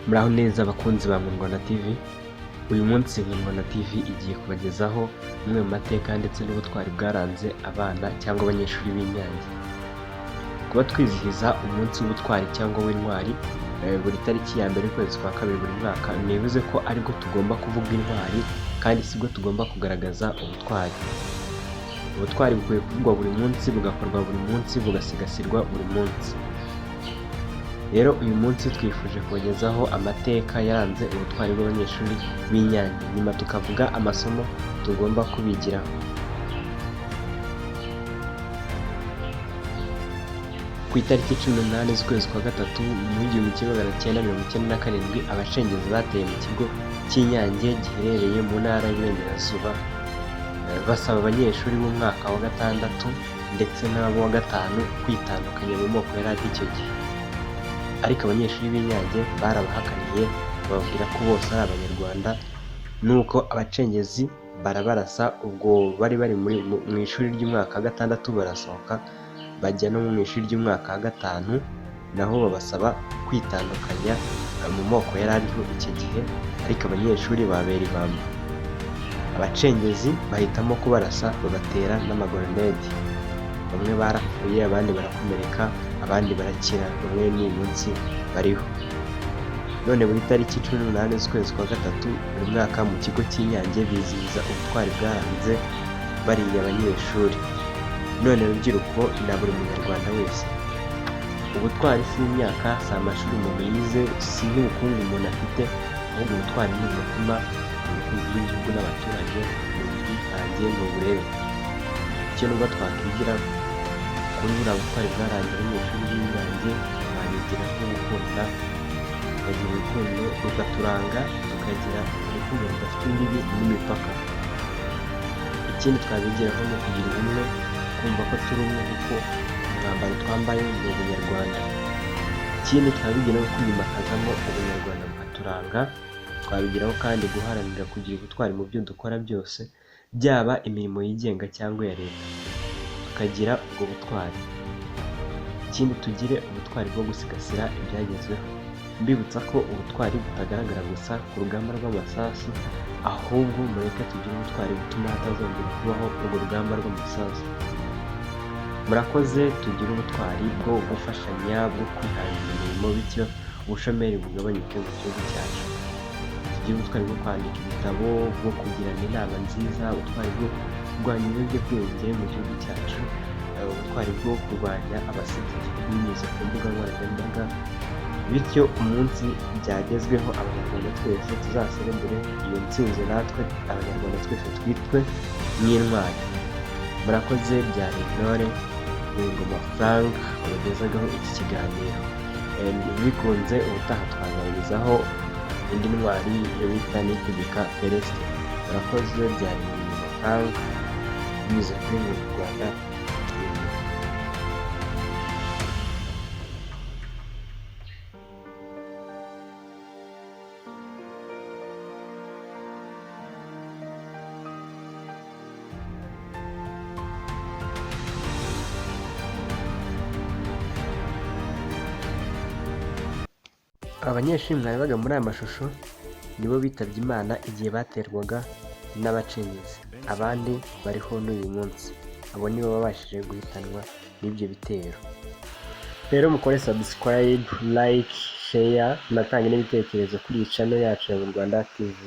Muraho neza abakunzi ba Nkundwa TV. Uyu munsi Nkundwa TV igiye kubagezaho amwe mu mateka ndetse n'ubutwari bwaranze abana cyangwa abanyeshuri b'Inyange. Kuba twizihiza umunsi w'ubutwari cyangwa w'intwari buri tariki ya mbere y'ukwezi kwa kabiri buri mwaka, nibivuze ko aribwo tugomba kuvuga intwari kandi sibwo tugomba kugaragaza ubutwari. Ubutwari bukwiye kuvugwa buri munsi, bugakorwa buri munsi, bugasigasirwa buri munsi. Rero uyu munsi twifuje kubagezaho amateka yaranze ubutwari bw'abanyeshuri b'Inyange, nyuma tukavuga amasomo tugomba kubigiraho. Ku itariki 18 z'ukwezi kwa gatatu mu 1997, abacengezi bateye mu kigo cy'Inyange giherereye mu ntara y'Iburengerazuba, basaba abanyeshuri b'umwaka wa gatandatu ndetse n'abo wa gatanu kwitandukanya mu moko yari ari icyo gihe. Ariko abanyeshuri b'Inyange barabahakaniye, bababwira ko bose ari Abanyarwanda, nuko abacengezi barabarasa. Ubwo bari mu ishuri ry'umwaka wa gatandatu barasohoka bajya no mu ishuri ry'umwaka wa gatanu, naho babasaba kwitandukanya mu moko yari ariho icyo gihe, ariko abanyeshuri babera ibamba. Abacengezi bahitamo kubarasa, babatera n'amagoronedi. Bamwe barapfuye, abandi barakomereka, abandi barakira, bamwe n'uyu munsi bariho. None buri tariki 18 z'ukwezi kwa gatatu buri mwaka mu kigo cy'Inyange bizihiza ubutwari bwaranze bariya abanyeshuri. None rubyiruko na buri munyarwanda wese, ubutwari si imyaka, si amashuri umuntu yize, si n'ubukungu umuntu afite, ahubwo ubutwari ni umutima, urukundo rw'igihugu n'abaturage, ni ubwitange, ni uburere. Icyo nubwo twakwigira kuri buriya butwari bwaranze abanyeshuri b'Inyange, twabigira nko gukunda, tukagira urukundo rukaturanga, tukagira urukundo rudafite imbibi n'imipaka. Ikindi twabigiraho ni ukugira ubumwe, kumva ko turi umwe kuko umwambaro twambaye ni ubunyarwanda. Ikindi twabigiraho kwimakazamo ubunyarwanda bukaturanga. Twabigiraho kandi guharanira kugira ubutwari mu byo dukora byose, byaba imirimo yigenga cyangwa iya leta, tukagira ubwo butwari. Ikindi tugire ubutwari bwo gusigasira ibyagezweho, mbibutsa ko ubutwari butagaragara gusa ku rugamba rw'amasasu, ahubwo mureke tugire ubutwari butuma hatazongera kubaho urwo rugamba rw'amasasu. Murakoze, tugire ubutwari bwo gufashanya, bwo kwihangira imirimo, bityo ubushomeri bugabanyuke mu gihugu cyacu. Tugire ubutwari bwo kwandika ibitabo, bwo kugirana inama nziza, ubutwari bwo kurwanya ibiyobyabwenge mu gihugu cyacu, ubutwari bwo kurwanya abasitiri binyuze ku mbuga nkoranyambaga, bityo umunsi byagezweho Abanyarwanda twese tuzaserebure iyo ntsinzi, natwe Abanyarwanda twese twitwe nk'intwari. Murakoze, byari Intore Ngoma Frank wabagezagaho iki kiganiro. Bikunze ubutaha twazabirizaho indi ntwari yo bita Niyitegeka Felicite. Murakoze, byari Ngoma Frank binyuze kuri Nkundwa. Abanyeshuri mwarebaga muri aya mashusho nibo bitabye Imana igihe baterwaga n'abacengezi. Abandi bariho n'uyu munsi, abo nibo babashije guhitanwa n'ibyo bitero. Rero mukore subscribe, like, share, munatange n'ibitekerezo kuri iyi channel yacu ya Nkundwa TV.